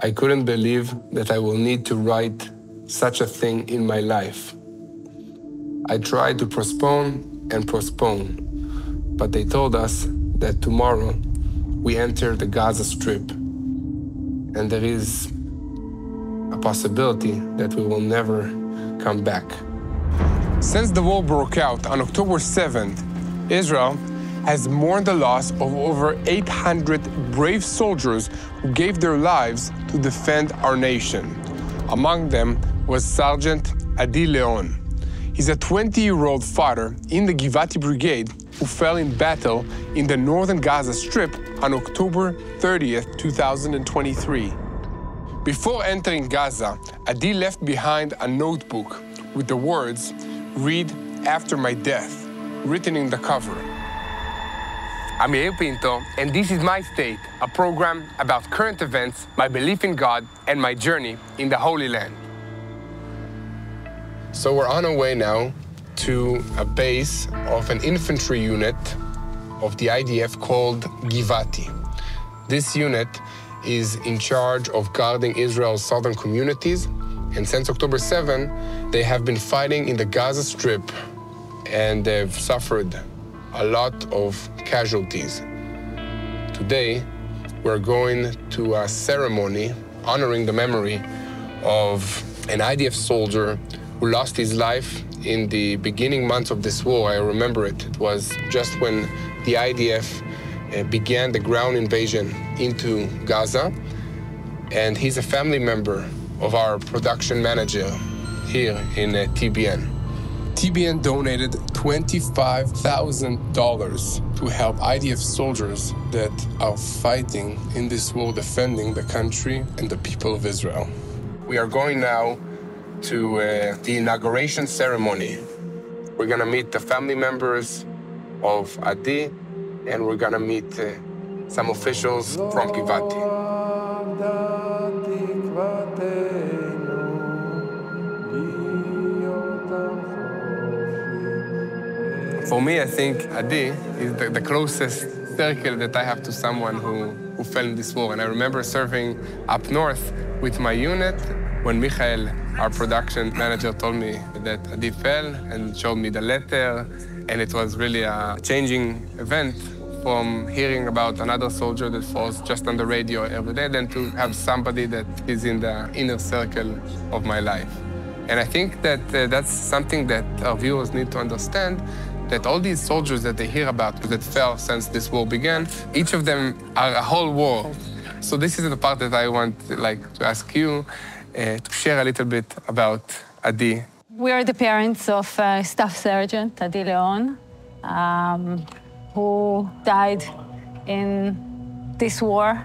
I couldn't believe that I will need to write such a thing in my life. I tried to postpone and postpone, but they told us that tomorrow we enter the Gaza Strip, and there is a possibility that we will never come back. Since the war broke out on October 7th, Israel has mourned the loss of over 800 brave soldiers who gave their lives to defend our nation. Among them was Sergeant Adi Leon. He's a 20-year-old fighter in the Givati Brigade who fell in battle in the northern Gaza Strip on October 30th, 2023. Before entering Gaza, Adi left behind a notebook with the words, "Read after my death," written in the cover. I'm Yair Pinto, and this is My State, a program about current events, my belief in God, and my journey in the Holy Land. So we're on our way now to a base of an infantry unit of the IDF called Givati. This unit is in charge of guarding Israel's southern communities, and since October 7, they have been fighting in the Gaza Strip, and they've suffered a lot of casualties. Today, we're going to a ceremony honoring the memory of an IDF soldier who lost his life in the beginning months of this war. I remember it. It was just when the IDF began the ground invasion into Gaza, and he's a family member of our production manager here in TBN. TBN donated $25,000 to help IDF soldiers that are fighting in this war, defending the country and the people of Israel. We are going now to the inauguration ceremony. We're gonna meet the family members of Adi, and we're gonna meet some officials from Givati. For me, I think Adi is the closest circle that I have to someone who fell in this war. And I remember serving up north with my unit when Michael, our production manager, told me that Adi fell and showed me the letter. And it was really a changing event from hearing about another soldier that falls just on the radio every day than to have somebody that is in the inner circle of my life. And I think that that's something that our viewers need to understand, that all these soldiers that they hear about that fell since this war began, each of them are a whole world. So this is the part that I want to ask you to share a little bit about Adi. We are the parents of Staff Sergeant Adi Leon, who died in this war.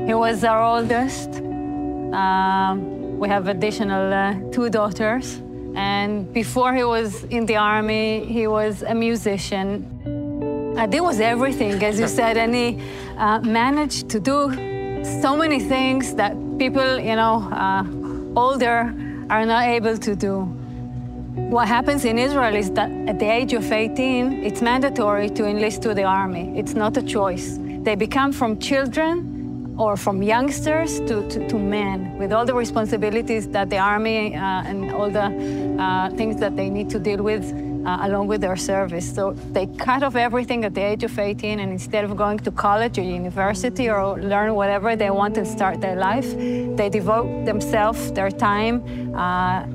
He was our oldest. We have additional 2 daughters. And before he was in the army, he was a musician. Adi was everything, as you said, and he managed to do so many things that people, older are not able to do. What happens in Israel is that at the age of 18, it's mandatory to enlist to the army. It's not a choice. They become from children or from youngsters to men, with all the responsibilities that the army and all the things that they need to deal with along with their service. So they cut off everything at the age of 18, and instead of going to college or university or learn whatever they want and start their life, they devote themselves, their time,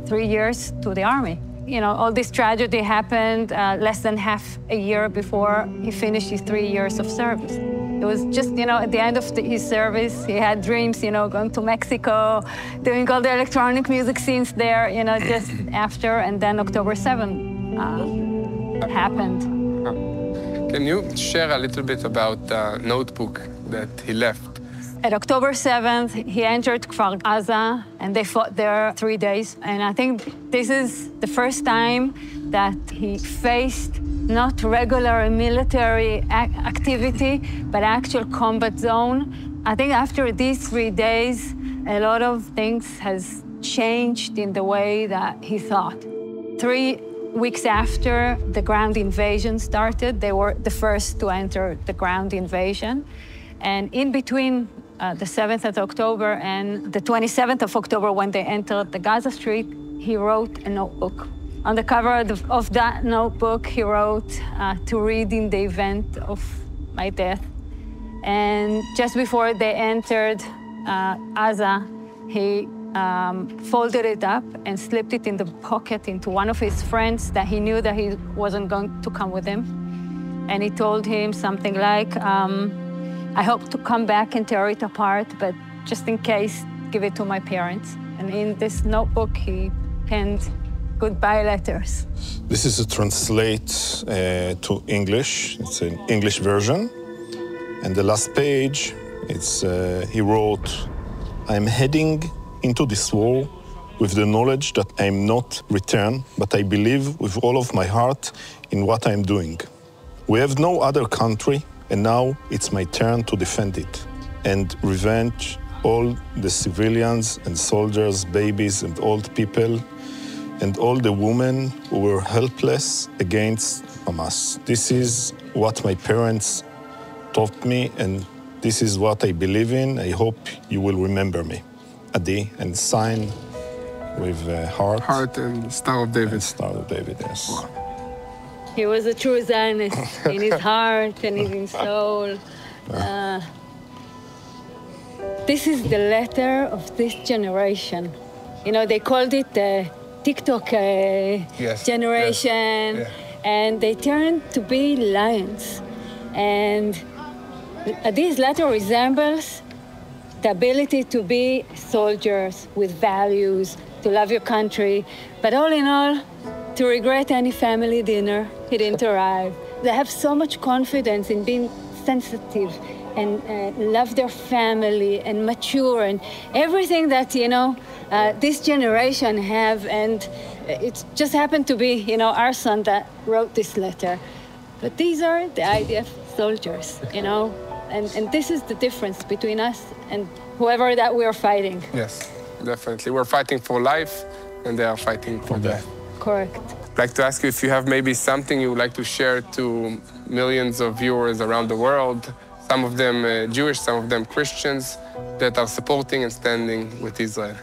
3 years to the army. All this tragedy happened less than half a year before he finished his 3 years of service. It was just, at the end of his service, he had dreams, going to Mexico, doing all the electronic music scenes there, just after, and then October 7th happened. Can you share a little bit about the notebook that he left? At October 7th, he entered Kfar Aza, and they fought there 3 days. And I think this is the first time that he faced not regular military activity, but actual combat zone. I think after these 3 days, a lot of things has changed in the way that he thought. 3 weeks after the ground invasion started, they were the first to enter the ground invasion. And in between the 7th of October and the 27th of October when they entered the Gaza Strip, he wrote a notebook. On the cover of that notebook, he wrote, to read in the event of my death. And just before they entered Gaza, he folded it up and slipped it in the pocket into one of his friends that he knew that he wasn't going to come with him. And he told him something like, I hope to come back and tear it apart, but just in case, give it to my parents. And in this notebook, he penned goodbye letters. This is a translate to English. It's an English version. And the last page, he wrote, I'm heading into this war with the knowledge that I'm not return, but I believe with all of my heart in what I'm doing. We have no other country, and now it's my turn to defend it and revenge all the civilians and soldiers, babies and old people, and all the women who were helpless against Hamas. This is what my parents taught me, and this is what I believe in. I hope you will remember me. Adi, and sign with heart. Heart and Star of David. And Star of David, yes. Wow. He was a true Zionist in his heart and in his soul. This is the letter of this generation. You know, they called it the TikTok generation, Yeah. and they turned to be lions. And this letter resembles the ability to be soldiers with values, to love your country, but all in all, to regret any family dinner he didn't arrive. They have so much confidence in being sensitive and love their family and mature and everything that, you know, this generation have. And it just happened to be, you know, our son that wrote this letter. But these are the IDF soldiers, you know, and this is the difference between us and whoever that we are fighting. Yes, definitely. We're fighting for life, and they are fighting for death. Correct. I'd like to ask you if you have maybe something you would like to share to millions of viewers around the world, some of them Jewish, some of them Christians, that are supporting and standing with Israel.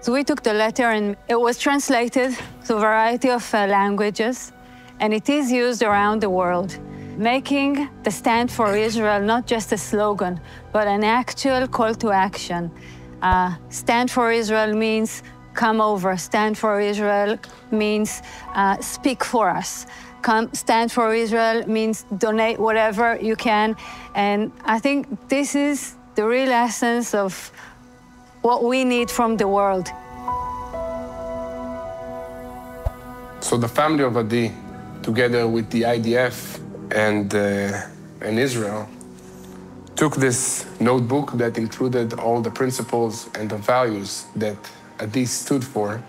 So we took the letter and it was translated to a variety of languages, and it is used around the world, making the stand for Israel not just a slogan, but an actual call to action. Stand for Israel means come over. Stand for Israel means speak for us. Stand for Israel means donate whatever you can. And I think this is the real essence of what we need from the world. So the family of Adi, together with the IDF and Israel, took this notebook that included all the principles and the values that Adi stood for,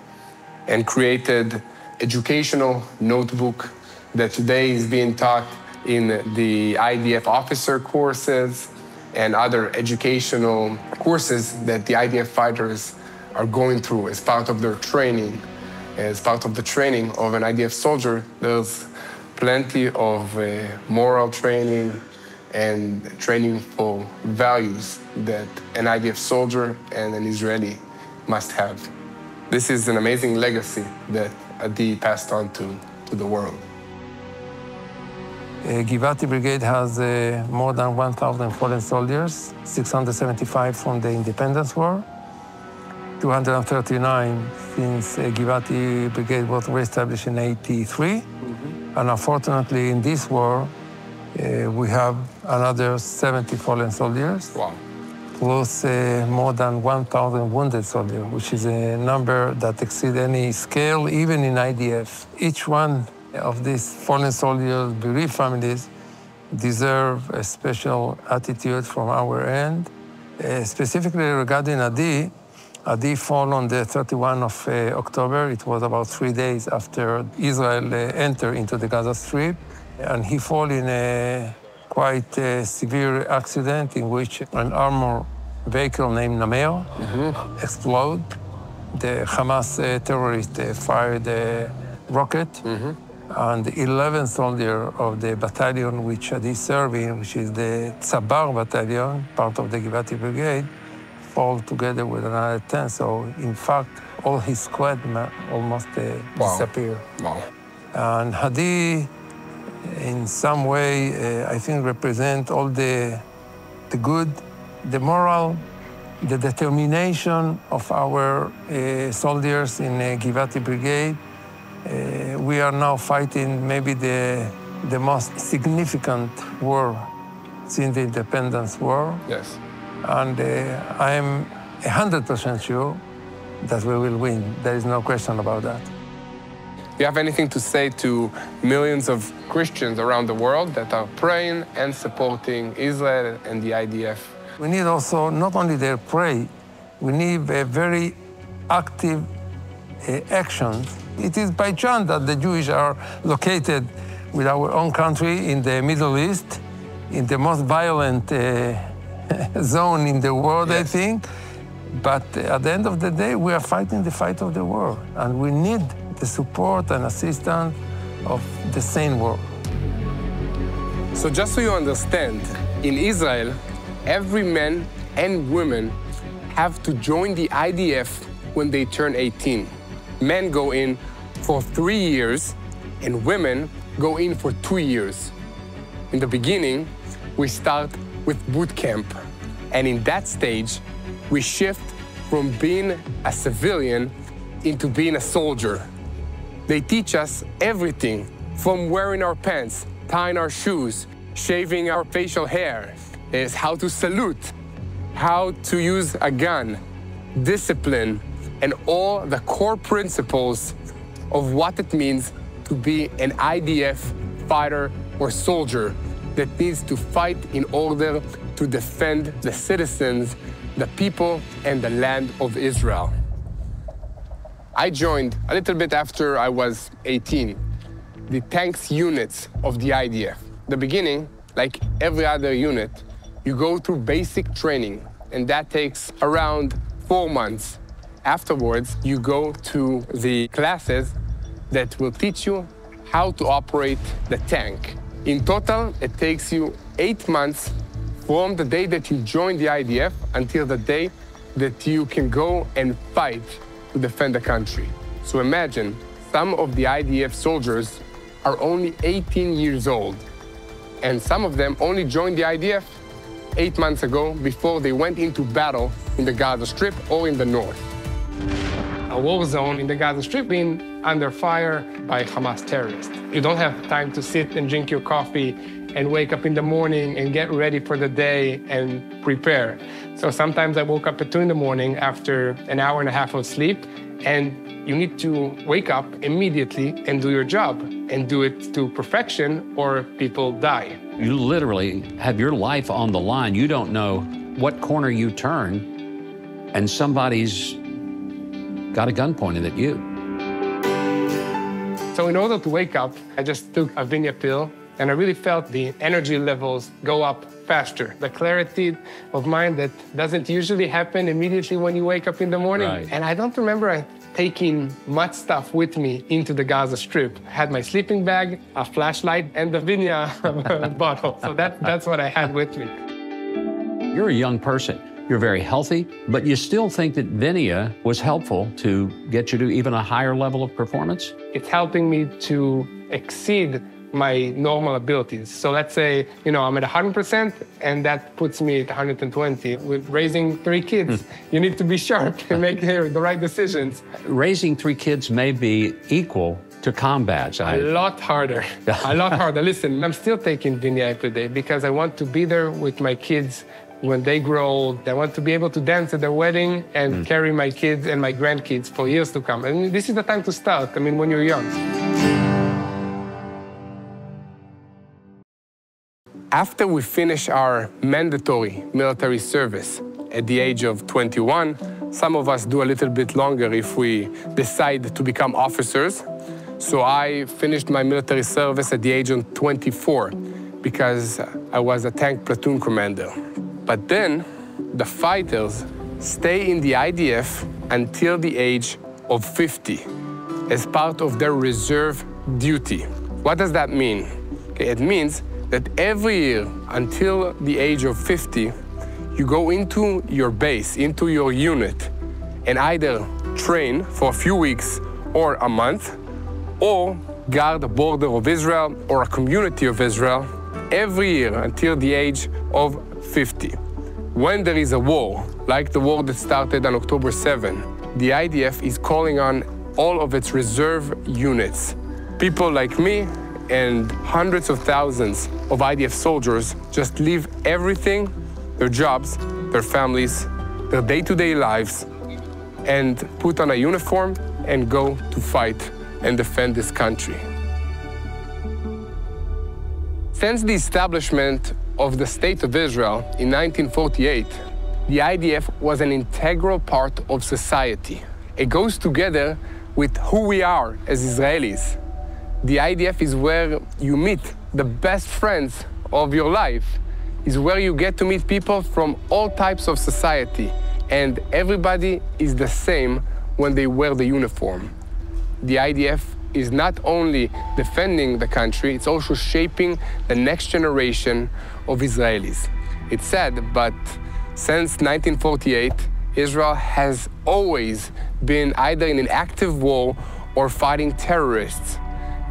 and created educational notebook that today is being taught in the IDF officer courses and other educational courses that the IDF fighters are going through as part of their training. As part of the training of an IDF soldier, there's plenty of moral training and training for values that an IDF soldier and an Israeli must have. This is an amazing legacy that Adi passed on to the world. Givati Brigade has more than 1,000 fallen soldiers, 675 from the Independence War, 239 since Givati Brigade was reestablished in '83. And unfortunately, in this war, we have another 70 fallen soldiers, Wow. plus more than 1,000 wounded soldiers, which is a number that exceeds any scale, even in IDF. Each one of these fallen soldiers, bereaved families, deserve a special attitude from our end. Specifically regarding Adi, Adi fell on the 31st of October. It was about 3 days after Israel entered into the Gaza Strip. And he fell in a quite severe accident in which an armored vehicle named Nameo exploded. The Hamas terrorist fired a rocket and the 11th soldier of the battalion which Adi served in, which is the Tzabar battalion, part of the Givati brigade, fall together with another 10. So, in fact, all his squad almost disappeared. Wow. And Hadi, in some way, I think, represent all the good, the moral, the determination of our soldiers in Givati brigade. We are now fighting maybe the most significant war since the independence war. Yes. And I am 100% sure that we will win. There is no question about that. Do you have anything to say to millions of Christians around the world that are praying and supporting Israel and the IDF? We need also not only their prayer, we need a very active action. It is by chance that the Jews are located with our own country in the Middle East, in the most violent zone in the world, yes. I think. But at the end of the day, we are fighting the fight of the world, and we need the support and assistance of the same world. So just so you understand, in Israel, every man and woman have to join the IDF when they turn 18. Men go in for 3 years, and women go in for 2 years. In the beginning, we start with boot camp, and in that stage, we shift from being a civilian into being a soldier. They teach us everything from wearing our pants, tying our shoes, shaving our facial hair, is how to salute, how to use a gun, discipline, and all the core principles of what it means to be an IDF fighter or soldier that needs to fight in order to defend the citizens, the people, and the land of Israel. I joined a little bit after I was 18, the tanks units of the IDF. The beginning, like every other unit, you go through basic training, and that takes around 4 months. Afterwards, you go to the classes that will teach you how to operate the tank. In total, it takes you 8 months from the day that you join the IDF until the day that you can go and fight to defend the country. So imagine, some of the IDF soldiers are only 18 years old, and some of them only joined the IDF 8 months ago before they went into battle in the Gaza Strip or in the north. A war zone in the Gaza Strip being under fire by Hamas terrorists. You don't have time to sit and drink your coffee and wake up in the morning and get ready for the day and prepare. So sometimes I woke up at 2 in the morning after an hour and a half of sleep, and you need to wake up immediately and do your job and do it to perfection or people die. You literally have your life on the line. You don't know what corner you turn and somebody's got a gun pointed at you. So in order to wake up, I just took a Vinia pill, and I really felt the energy levels go up faster. The clarity of mind that doesn't usually happen immediately when you wake up in the morning. Right. And I don't remember taking much stuff with me into the Gaza Strip. I had my sleeping bag, a flashlight, and the Vinia bottle. So that's what I had with me. You're a young person. You're very healthy, but you still think that Vinia was helpful to get you to even a higher level of performance? It's helping me to exceed my normal abilities. So let's say, I'm at 100%, and that puts me at 120. With raising 3 kids, you need to be sharp and make the right decisions. Raising 3 kids may be equal to combat. A lot harder, a lot harder. Listen, I'm still taking Vinia every day because I want to be there with my kids when they grow old. I want to be able to dance at their wedding and carry my kids and my grandkids for years to come. And this is the time to start, when you're young. After we finish our mandatory military service at the age of 21, some of us do a little bit longer if we decide to become officers. So I finished my military service at the age of 24 because I was a tank platoon commander. But then the fighters stay in the IDF until the age of 50 as part of their reserve duty. What does that mean? Okay, it means that every year until the age of 50, you go into your base, into your unit, and either train for a few weeks or a month, or guard the border of Israel or a community of Israel every year until the age of 50. When there is a war, like the war that started on October 7, the IDF is calling on all of its reserve units. People like me and hundreds of thousands of IDF soldiers just leave everything, their jobs, their families, their day-to-day lives, and put on a uniform and go to fight and defend this country. Since the establishment of the State of Israel in 1948, the IDF was an integral part of society. It goes together with who we are as Israelis. The IDF is where you meet the best friends of your life, is where you get to meet people from all types of society, and everybody is the same when they wear the uniform. The IDF is not only defending the country, it's also shaping the next generation of Israelis. It's sad, but since 1948, Israel has always been either in an active war or fighting terrorists.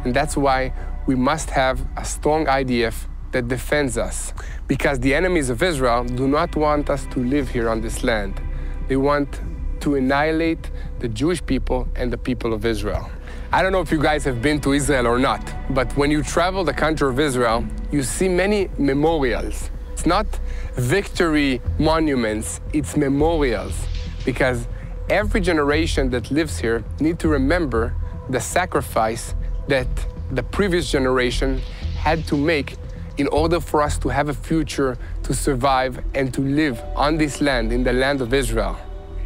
And that's why we must have a strong IDF that defends us. Because the enemies of Israel do not want us to live here on this land. They want to annihilate the Jewish people and the people of Israel. I don't know if you guys have been to Israel or not, but when you travel the country of Israel, you see many memorials. It's not victory monuments, it's memorials. Because every generation that lives here needs to remember the sacrifice that the previous generation had to make in order for us to have a future, to survive, and to live on this land, in the land of Israel.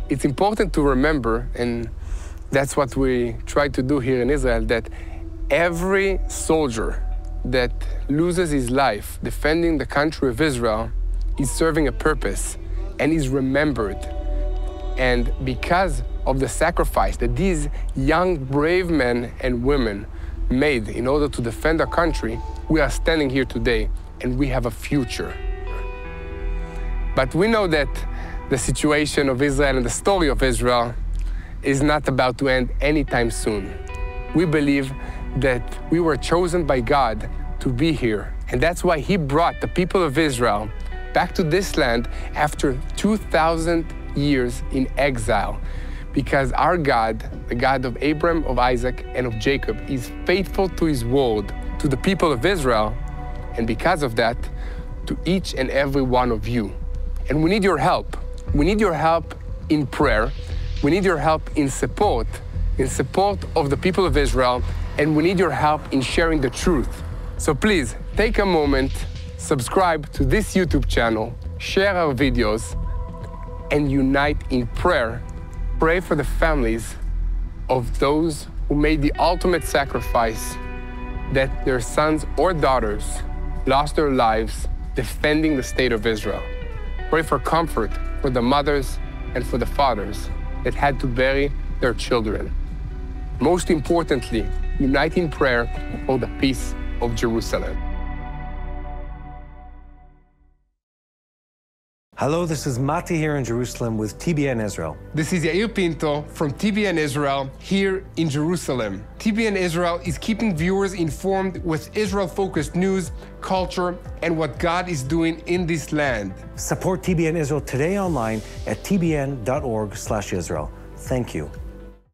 It's important to remember, and that's what we try to do here in Israel, that every soldier that loses his life defending the country of Israel is serving a purpose and is remembered. And because of the sacrifice that these young, brave men and women made in order to defend our country, we are standing here today and we have a future. But we know that the situation of Israel and the story of Israel is not about to end anytime soon. We believe that we were chosen by God to be here, and that's why He brought the people of Israel back to this land after 2,000 years in exile. Because our God, the God of Abraham, of Isaac, and of Jacob, is faithful to His word, to the people of Israel, and because of that, to each and every one of you. And we need your help. We need your help in prayer. We need your help in support of the people of Israel, and we need your help in sharing the truth. So please, take a moment, subscribe to this YouTube channel, share our videos, and unite in prayer. Pray for the families of those who made the ultimate sacrifice, that their sons or daughters lost their lives defending the state of Israel. Pray for comfort for the mothers and for the fathers that had to bury their children. Most importantly, unite in prayer for the peace of Jerusalem. Hello, this is Mati here in Jerusalem with TBN Israel. This is Yair Pinto from TBN Israel here in Jerusalem. TBN Israel is keeping viewers informed with Israel-focused news, culture, and what God is doing in this land. Support TBN Israel today online at tbn.org/Israel. Thank you.